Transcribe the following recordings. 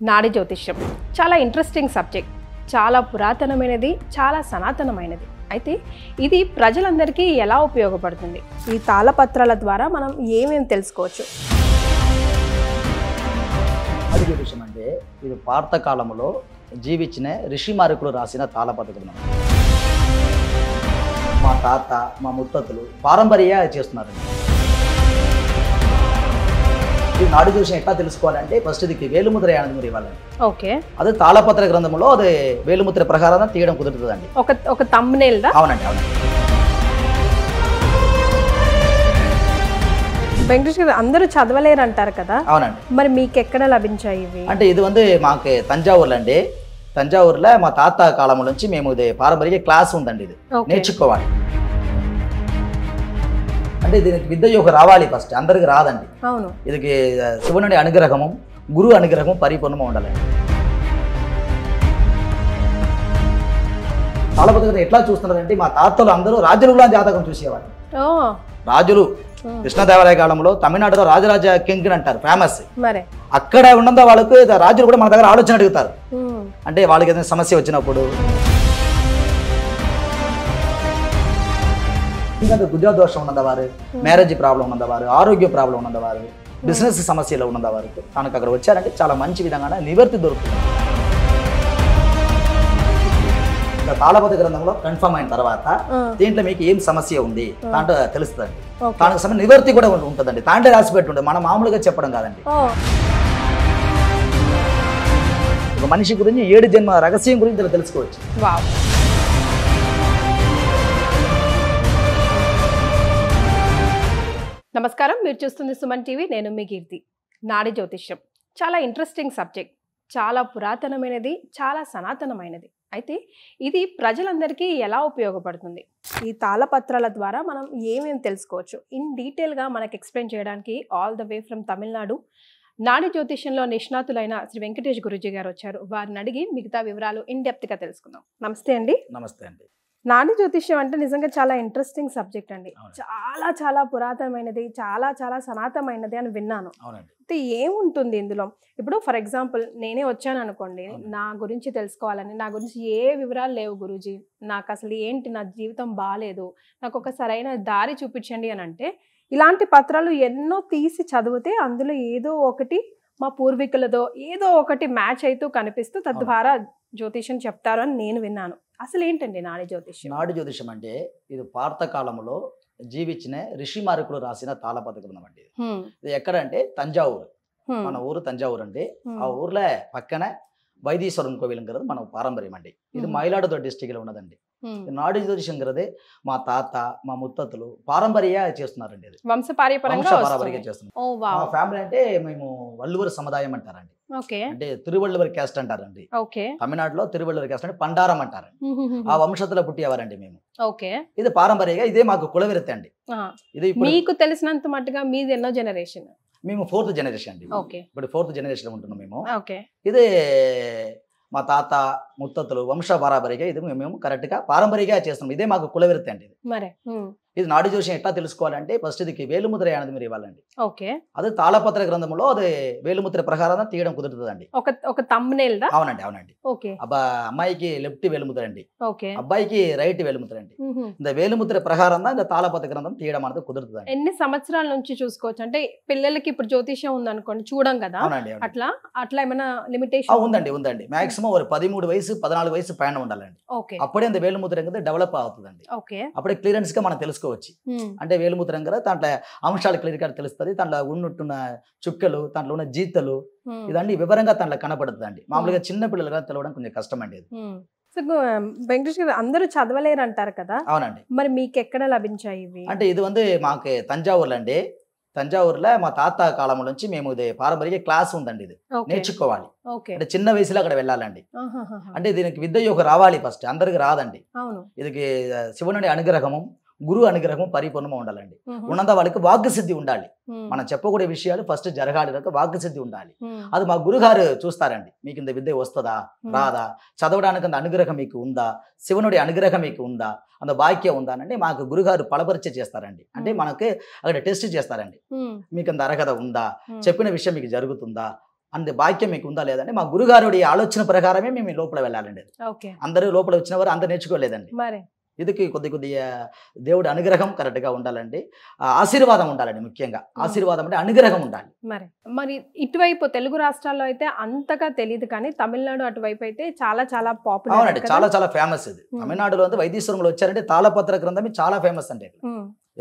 నాడి జ్యోతిష్యం చాలా ఇంట్రెస్టింగ్ సబ్జెక్ట్, చాలా పురాతనమైనది, చాలా సనాతనమైనది. అయితే ఇది ప్రజలందరికీ ఎలా ఉపయోగపడుతుంది? ఈ తాళపత్రాల ద్వారా మనం ఏమేమి తెలుసుకోవచ్చు? నాడి జ్యోతిష్యం అంటే ఇది పాత కాలంలో జీవించిన ఋషిమార్కులు రాసిన తాళపత్రం. మా తాత మా ముత్తతులు పారంపర్యంగా చేస్తున్నారండి. ఈ నాడి జ్యోతిష్యం ఎట్లా తెలుసుకోవాలంటే ఫస్ట్ ఇది వేలుముద్ర అనేది ఇవ్వాలండి. ఓకే, అదే తాళపత్ర గ్రంథంలో అది వేలుముద్ర ప్రకారం తీయడం కుదురుతుందండి. ఒక థంబ్నెయిల్ దా? అవునండి, అవునండి. వెంకటేష్ గారు, అందరూ చదవలేరు అంటారు కదా, అవునండి. మరి మీకు ఎక్కడ లభించాయి ఇవి? అంటే ఇది మాకు తంజావూరులో అండి. తంజావూరులో మా తాత కాలం నుంచి మేము ఇది పారంపర్య క్లాస్ ఉందండి. ఇది నేర్చుకోవాలి అంటే దీనికి విద్య యొక్క రావాలి, ఫస్ట్ అందరికి రాదండి. అవును, ఇది శివుని అనుగ్రహము, గురు అనుగ్రహము పరిపూర్ణంగా ఉండాలండి. తాళపత్ర ఎట్లా చూస్తున్నారంటే మా తాతలు అందరూ రాజుల జాతకం చూసేవారు. రాజులు కృష్ణదేవరాయ కాలంలో తమిళనాడులో రాజరాజ కింగ్ అంటారు, ఫేమస్. మరి అక్కడ ఉన్నంత వాళ్ళకు రాజులు కూడా మన దగ్గర ఆలోచన అడుగుతారు. అంటే వాళ్ళకి ఏదైనా సమస్య వచ్చినప్పుడు, ఇంకా గుజరాత్ దోషం ఉన్నవారు, మ్యారేజ్ ప్రాబ్లం ఉన్నవారు, ఆరోగ్య ప్రాబ్లం ఉన్నవారు, బిజినెస్ సమస్యలు ఉన్నవారు తనకు అక్కడ వచ్చారంటే చాలా మంచి విధంగా నివర్తి దొరుకుతుంది. ఇంకా తాళపత్ర గ్రంథంలో కన్ఫర్మ్ అయిన తర్వాత దీంట్లో మీకు ఏం సమస్య ఉంది దాంట్లో తెలుస్తుంది. దానికి సమయం నివర్తి కూడా ఉంటుందండి. దాంట్లో రాసి పెట్టి ఉంటుంది, మనం మామూలుగా చెప్పడం కాదండి. ఒక మనిషి గురించి 7 జన్మ రహస్యం గురించి తెలుసుకోవచ్చు. నమస్కారం, మీరు చూస్తుంది సుమన్ టీవీ. నేను మీ కీర్తి. నాడి జ్యోతిష్యం చాలా ఇంట్రెస్టింగ్ సబ్జెక్ట్, చాలా పురాతనమైనది, చాలా సనాతనమైనది. అయితే ఇది ప్రజలందరికీ ఎలా ఉపయోగపడుతుంది? ఈ తాళపత్రాల ద్వారా మనం ఏమేమి తెలుసుకోవచ్చు? ఇన్ డీటెయిల్గా మనకు ఎక్స్ప్లెయిన్ చేయడానికి all the way from Tamil Nadu నాడి జ్యోతిష్యంలో నిష్ణాతులైన శ్రీ వెంకటేష్ గురూజీ గారు వచ్చారు. వారిని అడిగి మిగతా వివరాలు ఇన్ డెప్త్గా తెలుసుకుందాం. నమస్తే అండి. నమస్తే అండి. నాడి జ్యోతిష్యం అంటే నిజంగా చాలా ఇంట్రెస్టింగ్ సబ్జెక్ట్ అండి. చాలా చాలా పురాతనమైనది, చాలా చాలా సనాతనమైనది అని విన్నాను. అయితే ఏముంటుంది ఇందులో? ఇప్పుడు ఫర్ ఎగ్జాంపుల్ నేనే వచ్చాను అనుకోండి, నా గురించి తెలుసుకోవాలని, నా గురించి ఏ వివరాలు లేవు గురూజీ, నాకు అసలు ఏంటి, నా జీవితం బాగాలేదు, నాకు ఒక సరైన దారి చూపించండి అని అంటే, ఇలాంటి పత్రాలు ఎన్నో తీసి చదివితే అందులో ఏదో ఒకటి మా పూర్వీకులదో ఏదో ఒకటి మ్యాచ్ అవుతూ కనిపిస్తూ తద్వారా జ్యోతిష్యం చెప్తారు అని నేను విన్నాను. అసలు ఏంటండి నాడి జ్యోతిష్యం? నాడి జ్యోతిష్యం అంటే ఇది పాత కాలంలో జీవించిన ఋషిమార్కులు రాసిన తాళపత్ర గ్రంథం అండి. ఇది ఎక్కడంటే తంజావూరు, మన ఊరు తంజావూరు అండి. ఆ ఊర్లో పక్కన వైదీశ్వరం కోవిలం కదా మన పారంపర్యం అండి. ఇది మయిలాడుతుర డిస్టిక్ లో ఉన్నదండి. నాడి జ్యోతిష్యం కదే మా తాత మా ముత్తతులు పారంపర్యంగా చేస్తున్నారండి. అది వంశపారంపర్యంగా చేస్తున్నారు. మా ఫ్యామిలీ అంటే మేము వల్లువర్ సముదాయం అంటారండి. అంటే తిరువళ్ళువర్ క్యాస్ట్ అంటారండి. తమిళనాడులో తిరువళ్ళువర్ క్యాస్ట్ అంటే పండారం అంటారండి. ఆ వంశతులో పుట్టేవారండి మేము. ఇది పారంపర్యంగా ఇదే మాకు కులవిరతి అండి. ఇది మీకు తెలిసినంత మట్టుగా మీది ఎన్నో జనరేషన్? మేము 4th జనరేషన్ అండి. ఇప్పుడు 4th జనరేషన్ ఉంటున్నాం మేము. ఇదే మా తాత ముత్తతులు వంశపారంపర్యంగా ఇది మేము కరెక్ట్ గా పారంపర్యంగా చేస్తున్నాం. ఇదే మాకు కులవిరతి అండి. ఇది నాడి జ్యోతిష్యం ఎట్లా తెలుసుకోవాలంటే ఫస్ట్ ఇది వేలుముద్ర అనేది మీరు ఇవ్వాలండి. అదే తాళపత్ర గ్రంథంలో అది వేలుముద్ర ప్రకారం తీయడం కుదురుతుందండి. ఒక థంబ్నెయిల్ దా? అవునండి, అవునండి. అమ్మాయికి లెఫ్ట్ వేలుముద్ర అండి, అబ్బాయికి రైట్ వేలుముద్ర అండి. இந்த వేలుముద్ర ప్రకారం இந்த తాళపత్ర గ్రంథం తీయడం అనేది కుదురుతుందండి. ఎన్ని సంవత్సరాల నుంచి చూసుకోవచ్చు? అంటే పిల్లలకి ఇప్పుడు జ్యోతిష్యం ఉందనుకోండి, చూడం కదా, అట్లా ఏమైనా లిమిటేషన్ ఉందండి? ఉందండి. మాక్సిమం ఒక 13 వయసు 14 వయసు పైన ఉండాలండి. అప్పుడే இந்த వేలుముద్ర అనేది డెవలప్ అవుతుందండి. అప్పుడే క్లియరెన్స్ గా మనం తెలుసుకోవచ్చు. అంటే వేలుముద్ర కదా దాంట్లో అంశాలు క్లియర్ గా తెలుస్తుంది. దాంట్లో ఉన్నట్టున్న చుక్కలు, దాంట్లో ఉన్న జీతలు ఇదన్నీ వివరంగా దాంట్లో కనపడుతుందండి. మామూలుగా చిన్న పిల్లలుగా తెలవడం కొంచెం కష్టం అండి. వెంకటేష్ గారు, అందరూ చదవలేరు అంటారు కదా, అవునండి. మరి మీకు ఎక్కడ లభించాయి ఇవి? అంటే ఇది మాకు తంజావూరులో అండి. తంజావూరులో మా తాత కాలం నుంచి మేము ఇది పారంపర్య క్లాస్ ఉందండి. ఇది నేర్చుకోవాలి. అంటే చిన్న వయసులో అక్కడ వెళ్ళాలండి. అంటే దీనికి విద్య యొక్క రావాలి, ఫస్ట్ అందరికి రాదండి. ఇది శివుని అనుగ్రహము, గురు అనుగ్రహం పరిపూర్ణంగా ఉండాలండి. ఉన్నంత వాళ్ళకి వాక్య సిద్ధి ఉండాలి. మనం చెప్పకూడే విషయాలు ఫస్ట్ జరగాలి, వాక్య సిద్ధి ఉండాలి. అది మా గురుగారు చూస్తారండి. మీకు ఇంత విద్య వస్తుందా రాదా, చదవడానికి అంత అనుగ్రహం మీకు ఉందా, శివునుడి అనుగ్రహం మీకు ఉందా, అంత వాక్యం ఉందా అంటే మాకు గురుగారు పలపరిచ చేస్తారండి. అంటే మనకి అక్కడ టెస్ట్ చేస్తారండి. మీకు అంత అర్హత ఉందా, చెప్పిన విషయం మీకు జరుగుతుందా, అంత భాగ్యం మీకు ఉందా లేదండి మా గురుగారుడి ఆలోచన ప్రకారమే మేము లోపల వెళ్ళాలండి. అందరూ లోపల వచ్చిన వారు అందరూ నేర్చుకోలేదండి. ఇదికి కొద్దిగా దేవుడి అనుగ్రహం కరెక్ట్గా ఉండాలండి, ఆశీర్వాదం ఉండాలండి. ముఖ్యంగా ఆశీర్వాదం అంటే అనుగ్రహం ఉండాలి. మరి ఇటువైపు తెలుగు రాష్ట్రాల్లో అయితే అంతగా తెలియదు, కానీ తమిళనాడు అటువైపు అయితే చాలా చాలా పాపులర్. అవునండి, చాలా ఫేమస్ ఇది. తమిళనాడులో అంటే వైద్యశ్వరంలో వచ్చారంటే తాళపత్ర గ్రంథం చాలా ఫేమస్ అండి.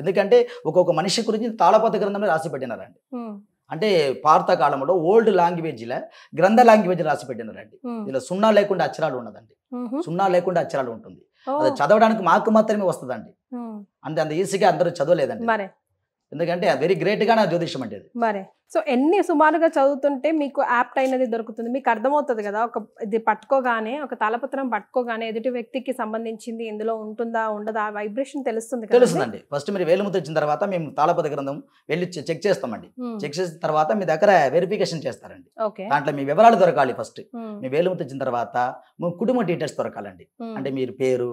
ఎందుకంటే ఒక్కొక్క మనిషి గురించి తాళపత్ర గ్రంథంలో రాసి పెట్టినారండి. అంటే పాత కాలంలో ఓల్డ్ లాంగ్వేజ్లో గ్రంథ లాంగ్వేజ్ రాసి పెట్టినారండి. ఇలా సున్నా లేకుండా అక్షరాలు ఉన్నదండి, సున్నా లేకుండా అక్షరాలు ఉంటుంది. అది చదవడానికి మాకు మాత్రమే వస్తుందండి. అంత ఈజీగా అందరూ చదవలేదండి, ఎందుకంటే వెరీ గ్రేట్ గా నా జ్యోతిషం అంటే. సో ఎన్ని సుమారుగా చదువుతుంటే మీకు యాప్ట్ అయినది దొరుకుతుంది, మీకు అర్థమవుతుంది కదా. ఇది పట్టుకోగానే, ఒక తాళపత్రం పట్టుకోగానే ఎదుటి వ్యక్తికి సంబంధించింది ఇందులో ఉంటుందా ఉండదా వైబ్రేషన్ తెలుస్తుందండి. ఫస్ట్ మీరు వేలుముద్ర ఇచ్చిన తర్వాత మేము తాళపత్ర గ్రంథం వెళ్ళి చెక్ చేస్తామండి. చెక్ చేసిన తర్వాత మీ దగ్గర వెరిఫికేషన్ చేస్తారండి. దాంట్లో మీ వివరాలు దొరకాలి. ఫస్ట్ మీ వేలుముద్ర ఇచ్చిన తర్వాత మీ కుటుంబ డీటెయిల్స్ దొరకాలండి. అంటే మీరు పేరు,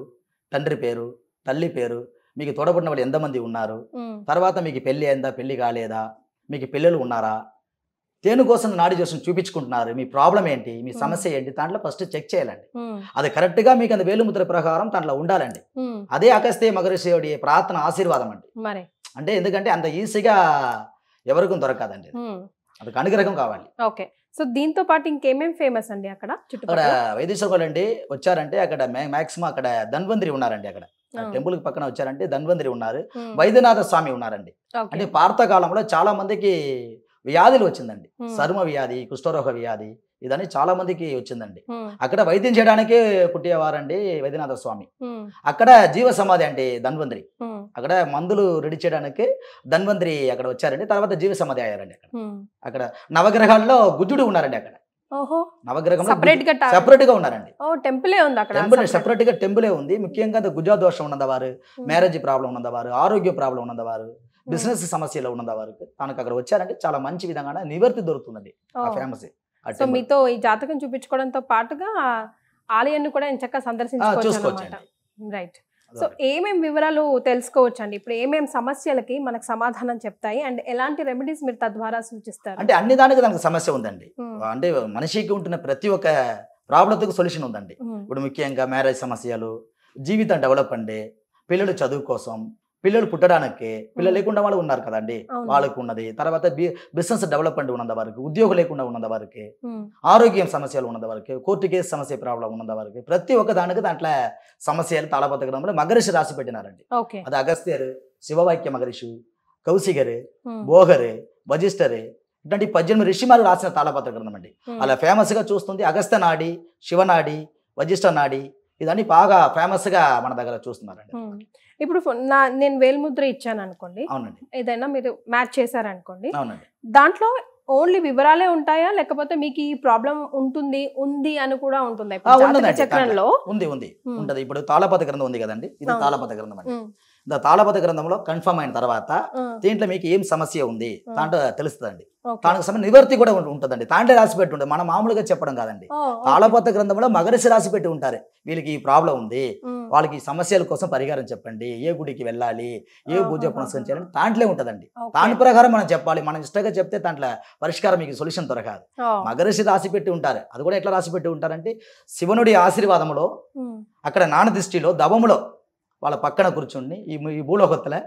తండ్రి పేరు, తల్లి పేరు, మీకు తోడబడిన వాళ్ళు ఎంతమంది ఉన్నారు, తర్వాత మీకు పెళ్లి అయిందా, పెళ్లి కాలేదా, మీకు పిల్లలు ఉన్నారా, దేనికోసం నాడి జోషం చూపించుకుంటున్నారు, మీ ప్రాబ్లం ఏంటి, మీ సమస్య ఏంటి, దాంట్లో ఫస్ట్ చెక్ చేయాలండి. అది కరెక్ట్ గా మీకు అది వేలుముద్ర ప్రకారం దాంట్లో ఉండాలండి. అదే అగస్త్య మహర్షి ప్రార్థన ఆశీర్వాదం అండి. అంటే ఎందుకంటే అంత ఈజీగా ఎవరికి దొరకదండి, అది అనుగ్రహం కావాలి. ఓకే. సో దీంతో పాటు ఇంకేమేం ఫేమస్ అండి అక్కడ? అక్కడ వైద్యశ్వరులు అండి వచ్చారంటే అక్కడ మాక్సిమం అక్కడ ధన్వంతరి ఉన్నారండి. అక్కడ టెంపుల్ కి పక్కన వచ్చారంటే ధన్వంతరి ఉన్నారు, వైద్యనాథ స్వామి ఉన్నారండి. అంటే పాత కాలంలో చాలా మందికి వ్యాధులు వచ్చిందండి, చర్మ వ్యాధి, కుష్ఠరోగ వ్యాధి, ఇదని చాలా మందికి వచ్చిందండి. అక్కడ వైద్యం చేయడానికే పుట్టేవారండి వైద్యనాథ స్వామి. అక్కడ జీవ సమాధి అంటే ధన్వంతరి, అక్కడ మందులు రెడీ చేయడానికి ధన్వంతరి అక్కడ వచ్చారండి. తర్వాత జీవ సమాధి అయ్యారండి. అక్కడ నవగ్రహాల్లో గుజ్జుడు ఉన్నారండి. అక్కడ నవగ్రహం సెపరేట్ గా ఉన్నారండి. టెంపుల్ సెపరేట్ గా టెంపులే ఉంది. ముఖ్యంగా గుజా దోషం ఉన్నవారు, మ్యారేజ్ ప్రాబ్లం ఉన్నవారు, ఆరోగ్య ప్రాబ్లం ఉన్నవారు, బిజినెస్ సమస్యలు ఉన్నవారు తనకు అక్కడ వచ్చారంటే చాలా మంచి విధంగా నివర్తి దొరుకుతుందండి. ఫేమస్. సో మీతో ఈ జాతకం చూపించుకోవడంతో పాటుగా ఆలయాన్ని కూడా చక్కగా సందర్శించుకోవచ్చు. రైట్. సో ఏమేం వివరాలు తెలుసుకోవచ్చు అండి, ఇప్పుడు ఏమేం సమస్యలకి మనకు సమాధానం చెప్తాయి, అండ్ ఎలాంటి రెమెడీస్ మీరు తద్వారా సూచిస్తారు? అంటే అన్ని దానికి సమస్య ఉందండి. అంటే మనిషికి ఉంటున్న ప్రతి ఒక్క ప్రాబ్లంకి సొల్యూషన్ ఉందండి. ఇప్పుడు ముఖ్యంగా మ్యారేజ్ సమస్యలు, జీవితం డెవలప్ అండి, పిల్లలు చదువు కోసం, పిల్లలు పుట్టడానికి, పిల్లలు లేకుండా వాళ్ళు ఉన్నారు కదండి, వాళ్ళకు ఉన్నది. తర్వాత బిజినెస్ డెవలప్మెంట్ ఉన్నంత వరకు, ఉద్యోగం లేకుండా ఉన్నంత వరకు, ఆరోగ్యం సమస్యలు ఉన్నంత వరకు, కోర్టు కేసు సమస్య ప్రాబ్లం ఉన్నంత వరకు, ప్రతి ఒక్క దానికి దాంట్లో సమస్యలు తాళపత్ర గ్రంథంలో మహర్షి రాసి పెట్టినారండి. అది అగస్త్యరు, శివవాక్య మహర్షి, కౌశిగరు, భోగరు, వజిష్ఠరు, ఇట్లాంటి 18 ఋషిమాలు రాసిన తాళపత్ర గ్రంథం అండి. అలా ఫేమస్ గా చూస్తుంది అగస్త్య నాడి, శివనాడి, వజిష్ఠ నాడి, ఇదని బాగా ఫేమస్ గా మన దగ్గర చూస్తున్నారండి. ఇప్పుడు నేను వేలుముద్ర ఇచ్చాను అనుకోండి, ఏదైనా మీరు మ్యాచ్ చేశారనుకోండి, దాంట్లో ఓన్లీ వివరాలే ఉంటాయా, లేకపోతే మీకు ఈ ప్రాబ్లం ఉంది అని కూడా ఉంటుందా? చక్రంలో ఉంటది. ఇప్పుడు తాళపత్ర గ్రంథం ఉంది కదండి, ఇది తాళపత్ర గ్రంథం అండి. తాళపత్ర గ్రంథంలో కన్ఫర్మ్ అయిన తర్వాత దీంట్లో మీకు ఏం సమస్య ఉంది దాంట్లో తెలుస్తుందండి. దానికి సంబంధించిన నివర్తి కూడా ఉంటుందండి. దాంట్లో రాసి పెట్టి ఉంటుంది, మనం మామూలుగా చెప్పడం కాదండి. తాళపత్ర గ్రంథంలో మహర్షి రాసి పెట్టి ఉంటారు, వీళ్ళకి ఈ ప్రాబ్లం ఉంది, వాళ్ళకి ఈ సమస్యల కోసం పరిహారం చెప్పండి, ఏ గుడికి వెళ్ళాలి, ఏ పూజ పునస్కరించాలి, దాంట్లో ఉంటదండి. దాని ప్రకారం మనం చెప్పాలి. మనం ఇష్టంగా చెప్తే దాంట్లో పరిష్కారం మీకు సొల్యూషన్ దొరకదు. మహర్షి రాసి పెట్టి ఉంటారు. అది కూడా ఎట్లా రాసి పెట్టి ఉంటారంటే శివనుడి ఆశీర్వాదంలో అక్కడ నాన్న దృష్టిలో దవములో వాళ్ళ పక్కన కూర్చుని ఈ భూలోకత్తలే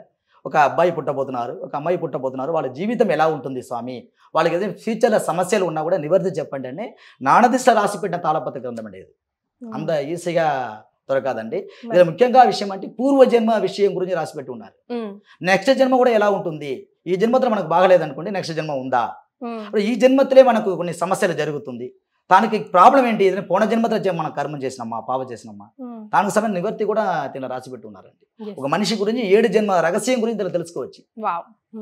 ఒక అబ్బాయి పుట్టబోతున్నారు, ఒక అమ్మాయి పుట్టబోతున్నారు, వాళ్ళ జీవితం ఎలా ఉంటుంది స్వామి, వాళ్ళకి ఏదైనా ఫ్యూచర్లో సమస్యలు ఉన్నా కూడా నివర్తి చెప్పండి అని నాణదిష్ట రాసి పెట్టిన తాళపత్ర గ్రంథం అండి. ఇది అంత ఈజీగా దొరకదండి. ఇది ముఖ్యంగా విషయం అంటే పూర్వజన్మ విషయం గురించి రాసి పెట్టి ఉన్నారు. నెక్స్ట్ జన్మ కూడా ఎలా ఉంటుంది, ఈ జన్మలో మనకు బాగలేదు అనుకోండి, నెక్స్ట్ జన్మ ఉందా, ఈ జన్మத்திலே మనకు కొన్ని సమస్యలు జరుగుతుంది, దానికి ప్రాబ్లం ఏంటి, ఏదైనా పోన జన్మతో మనం కర్మం చేసినమ్మా, పాప చేసినమ్మా, దానికి సమయం నివర్తి కూడా తిన రాసి పెట్టి ఉన్నారండి. ఒక మనిషి గురించి 7 జన్మ రహస్యం గురించి తెలుసుకోవచ్చు.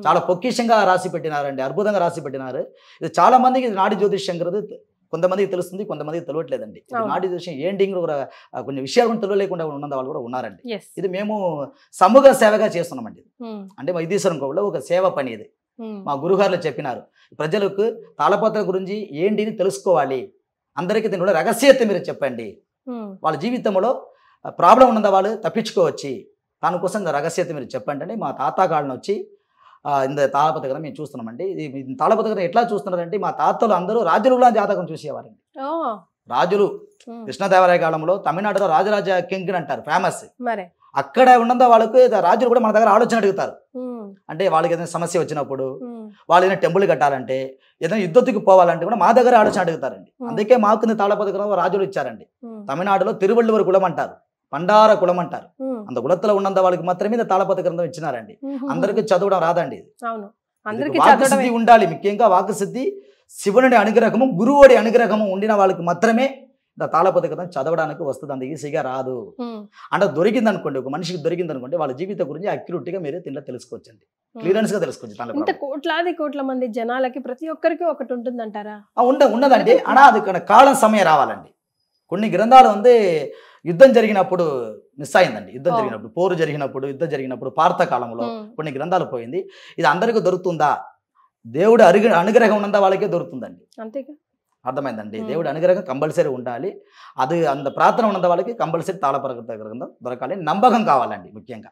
చాలా పొక్కిషంగా రాసి పెట్టినారండి, అద్భుతంగా రాసి పెట్టినారు. ఇది చాలా మందికి నాడి జ్యోతిష్యం కొంతమందికి తెలుస్తుంది, కొంతమందికి తెలియట్లేదండి. నాడి జ్యోతిష్యం ఏంటి కొన్ని విషయాలు కూడా తెలియలేకుండా ఉన్న వాళ్ళు కూడా ఉన్నారండి. ఇది మేము సమూహ సేవగా చేస్తున్నామండి. అంటే వైద్యశ్వరం కోవిలో ఒక సేవ పని ఇది. మా గురుగారులు చెప్పినారు, ప్రజలకు తాళపత్ర గురించి ఏంటిని తెలుసుకోవాలి, అందరికీ దీని కూడా రహస్యత మీరు చెప్పండి, వాళ్ళ జీవితంలో ప్రాబ్లం ఉన్న వాళ్ళు తప్పించుకోవచ్చు, దానికోసం రహస్యత మీరు చెప్పండి అని మా తాత గాళ్ళని వచ్చి இந்த తాళపత్ర మేము చూస్తున్నామండి. ఇది తాళపత్ర ఎట్లా చూస్తున్నారంటే మా తాతలు అందరూ రాజుల జాతకం చూసేవారండి. రాజులు కృష్ణదేవరాయ కాలంలో తమిళనాడులో రాజరాజ కింగ్ అంటారు ఫేమస్. అక్కడ ఉన్నంత వాళ్ళకు రాజులు కూడా మన దగ్గర ఆలోచన అడుగుతారు. అంటే వాళ్ళకి ఏదైనా సమస్య వచ్చినప్పుడు, వాళ్ళు ఏదైనా టెంపుల్ కట్టాలంటే, ఏదైనా యుద్ధத்துக்கு పోవాలంటే కూడా మా దగ్గర ఆలోచన అడుగుతారండి. అందుకే మాకు తాళపత్ర రాజులు ఇచ్చారండి. తమిళనాడులో తిరువళ్ళూరు కులం అంటారు, పండార కులం అంటారు. అంత కులத்துல ఉన్నంత వాళ్ళకి మాత్రమే తాళపత్ర గ్రంథం ఇచ్చినారండి. అందరికీ చదవడం రాదండి. వాక్సిద్ధి ఉండాలి, ముఖ్యంగా వాక్సిద్ధి, శివుని అనుగ్రహము, గురువుడి అనుగ్రహము ఉండిన వాళ్ళకి మాత్రమే తాళపత్ర గ్రంథం చదవడానికి వస్తుంది. అంత ఈజీగా రాదు. అంటే దొరికింది అనుకోండి, ఒక మనిషికి దొరికింది అనుకోండి, వాళ్ళ జీవితం గురించి అక్యురేట్గా మీరు దీంట్లో తెలుసుకోవచ్చండి, క్లియరెన్స్ గా తెలుసుకోవచ్చు. కోట్లాది కోట్ల మంది జనాలకి ప్రతి ఒక్కరికి ఒకటి ఉంటుందంటారా? ఉన్నదండి. అనా అది కాలం సమయం రావాలండి. కొన్ని గ్రంథాలు యుద్ధం జరిగినప్పుడు మిస్ అయిందండి. యుద్ధం జరిగినప్పుడు, పోరు జరిగినప్పుడు, యుద్ధం జరిగినప్పుడు, పార్త కాలంలో కొన్ని గ్రంథాలు పోయింది. ఇది అందరికీ దొరుకుతుందా? దేవుడు అనుగ్రహం ఉన్నంత వాళ్ళకే దొరుకుతుందండి. అంతేగా, అర్థమైందండి. దేవుడు అనుగ్రహం కంపల్సరీ ఉండాలి. అది అంత ప్రార్థన ఉన్నంత వాళ్ళకి కంపల్సరీ తాళపత్ర గ్రంథం దొరకాలి. నమ్మకం కావాలండి ముఖ్యంగా.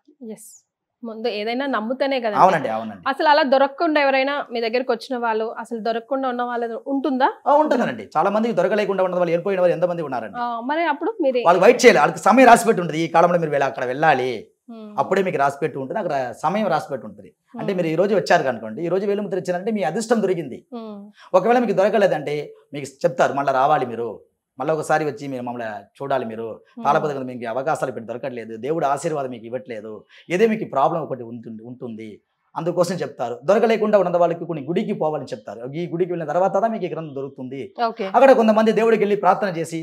ముందు ఏదైనా నమ్ముతేనే కదా. అవునండి, అవునండి. అసలు అలా దొరకకుండా ఎవరైనా మీ దగ్గరికి వచ్చిన వాళ్ళు, అసలు దొరకకుండా ఉన్న వాళ్ళు ఉంటుందా? ఉంటుందండి. చాలా మందికి దొరకలేకుండా ఉన్న వాళ్ళు, వెళ్ళిపోయిన వాళ్ళు ఎంతమంది ఉన్నారండి. మరి అప్పుడు మీరు వాళ్ళు వెయిట్ చేయాలి. వాళ్ళకి సమయం రాసిపెట్టి ఉంటుంది. ఈ కాలంలో మీరు అక్కడ వెళ్ళాలి, అప్పుడే మీకు రాసిపెట్టి ఉంటుంది, అక్కడ సమయం రాసిపెట్టి ఉంటుంది. అంటే మీరు ఈ రోజు వచ్చారు అనుకోండి, ఈ రోజు వేలుముద్ర ఇచ్చారంటే మీ అదృష్టం దొరికింది. ఒకవేళ మీకు దొరకలేదంటే మీకు చెప్తారు, మళ్ళీ రావాలి మీరు, మళ్ళీ ఒకసారి వచ్చి మీరు మమ్మల్ని చూడాలి, మీరు తాళపత్ర మీకు అవకాశాలు పెట్టి దొరకట్లేదు, దేవుడు ఆశీర్వాదం మీకు ఇవ్వట్లేదు, ఏదో మీకు ప్రాబ్లం ఒకటి ఉంటుంది, అందుకోసం చెప్తారు. దొరకలేకుండా ఉన్న వాళ్ళకి కొన్ని గుడికి పోవాలని చెప్తారు. ఈ గుడికి వెళ్ళిన తర్వాత మీకు ఈ గ్రంథం దొరుకుతుంది. అక్కడ కొంతమంది దేవుడికి వెళ్ళి ప్రార్థన చేసి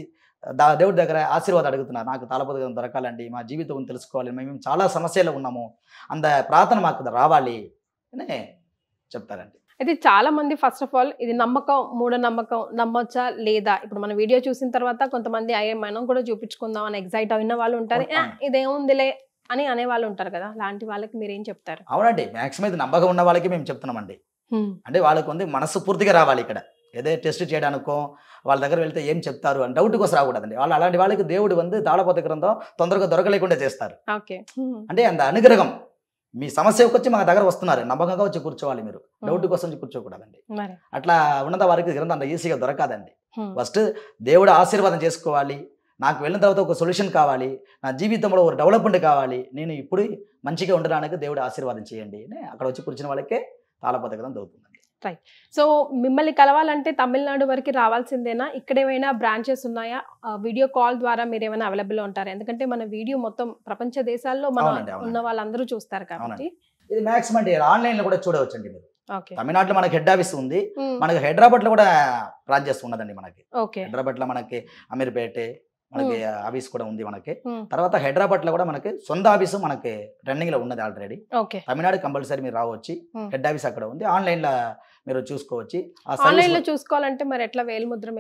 దేవుడి దగ్గర ఆశీర్వాదం అడుగుతున్నారు. నాకు తాళపత్ర గ్రంథం దొరకాలండి, మా జీవితం తెలుసుకోవాలి, మేము చాలా సమస్యలు ఉన్నాము, అంత ప్రార్థన మాకు రావాలి అని చెప్తారండి. అయితే చాలా మంది ఫస్ట్ ఆఫ్ ఆల్ ఇది నమ్మకం, మూఢనమ్మకం, నమ్మొచ్చా లేదా? ఇప్పుడు మన వీడియో చూసిన తర్వాత కొంతమంది అయ్యే మనం కూడా చూపించుకుందాం అని ఎగ్జైట్ అయిన వాళ్ళు ఉంటారు, ఇదేముందిలే అని అనే వాళ్ళు ఉంటారు కదా. అలాంటి వాళ్ళకి మీరు ఏం చెప్తారు? అవునండి, మాక్సిమం ఇది నమ్మకం ఉన్న వాళ్ళకి మేము చెప్తున్నామండి. అంటే వాళ్ళకి మనసు పూర్తిగా రావాలి. ఇక్కడ ఏదో టెస్ట్ చేయడానికో వాళ్ళ దగ్గర వెళ్తే ఏం చెప్తారు అని డౌట్ కోసం రాకూడదండి. వాళ్ళు అలాంటి వాళ్ళకి దేవుడు తాళపత్ర గ్రంథం తొందరగా దొరకలేకుండా చేస్తారు. అంటే అంత అనుగ్రహం. మీ సమస్యకు వచ్చి మా దగ్గర వస్తున్నారు, నమ్మకంగా వచ్చి కూర్చోవాలి, మీరు డౌట్ కోసం వచ్చి కూర్చోకూడదండి. అట్లా ఉన్నంత వారికి గ్రంథం అంత ఈజీగా దొరకదండి. ఫస్ట్ దేవుడు ఆశీర్వాదం చేసుకోవాలి, నాకు వెళ్ళిన తర్వాత ఒక సొల్యూషన్ కావాలి, నా జీవితంలో ఒక డెవలప్మెంట్ కావాలి, నేను ఇప్పుడు మంచిగా ఉండడానికి దేవుడు ఆశీర్వాదం చేయండి అని అక్కడ వచ్చి కూర్చున్న వాళ్ళకే తాళపత్ర గ్రంథం దొరుకుతుందండి. రైట్. సో మిమ్మల్ని కలవాలంటే తమిళనాడు వరకు రావాల్సిందేనా? ఇక్కడ ఏమైనా బ్రాంచెస్ ఉన్నాయా? వీడియో కాల్ ద్వారా మీరు ఏమైనా అవైలబుల్ ఉంటారు? ఎందుకంటే మన వీడియో మొత్తం ప్రపంచ దేశాల్లో ఉన్న వాళ్ళందరూ చూస్తారు కాబట్టి ఇది మాక్సిమం అంటే ఆన్లైన్ లో కూడా చూడవచ్చండి మీరు. తమిళనాడులో మనకి హెడ్ ఆఫీస్ ఉంది, మనకి హైదరాబాద్ లో కూడా బ్రాంచెస్ ఉన్నదండి. మనకి హైదరాబాద్ లో మనకి అమీర్పేట మనకి ఆఫీస్ కూడా ఉంది మనకి. తర్వాత హైదరాబాద్ లో కూడా మనకి సొంత ఆఫీసు మనకి రన్నింగ్ లో ఉన్నది ఆల్రెడీ. తమిళనాడు కంపల్సరీ మీరు రావచ్చు, హెడ్ ఆఫీస్ అక్కడ ఉంది, ఆన్లైన్ లో మీరు చూసుకోవచ్చు. ఆన్లైన్ లో చూసుకోవాలంటే మరి ఎట్లా వేలిముద్ర?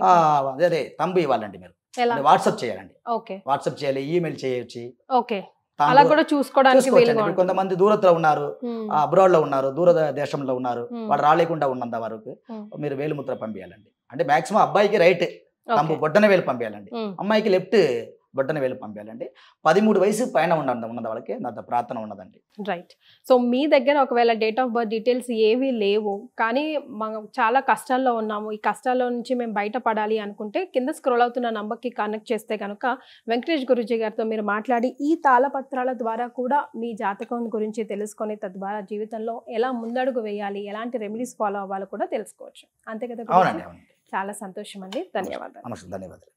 అదే తంబు ఇవ్వాలండి, మీరు వాట్సాప్ చేయాలండి, వాట్సాప్ చేయాలి, ఈమెయిల్ చేయొచ్చు. అలా కూడా చూసుకోవడానికి కొంతమంది దూరత్లో ఉన్నారు, అబ్రాడ్ లో ఉన్నారు, దూర దేశంలో ఉన్నారు, వాళ్ళు రాలేకుండా ఉన్నంత వరకు మీరు వేలిముద్ర పంపించాలండి. అంటే మాక్సిమం అబ్బాయికి రైట్ తంబు బొట్టన వేలు పంపించాలండి, అమ్మాయికి లెఫ్ట్ బొట్టన వేలు పంపించాలండి. 13 వయసు పైన ఉన్నంత వాళ్ళకి అంత ప్రార్థన ఉన్నదండి. రైట్. సో మీ దగ్గర ఒకవేళ డేట్ ఆఫ్ బర్త్ డీటెయిల్స్ ఏవి లేవు, కానీ మనం చాలా కష్టాల్లో ఉన్నాము, ఈ కష్టాల్లో నుంచి మేము బయటపడాలి అనుకుంటే కింద స్క్రోల్ అవుతున్న నంబర్కి కనెక్ట్ చేస్తే కనుక వెంకటేష్ గురూజీ గారితో మీరు మాట్లాడి ఈ తాళపత్రాల ద్వారా కూడా మీ జాతకం గురించి తెలుసుకొని తద్వారా జీవితంలో ఎలా ముందడుగు వేయాలి, ఎలాంటి రెమెడీస్ ఫాలో అవ్వాలో కూడా తెలుసుకోవచ్చు. అంతే కదా? అవునండి. చాలా సంతోషం అండి, ధన్యవాదాలు. ధన్యవాదాలు.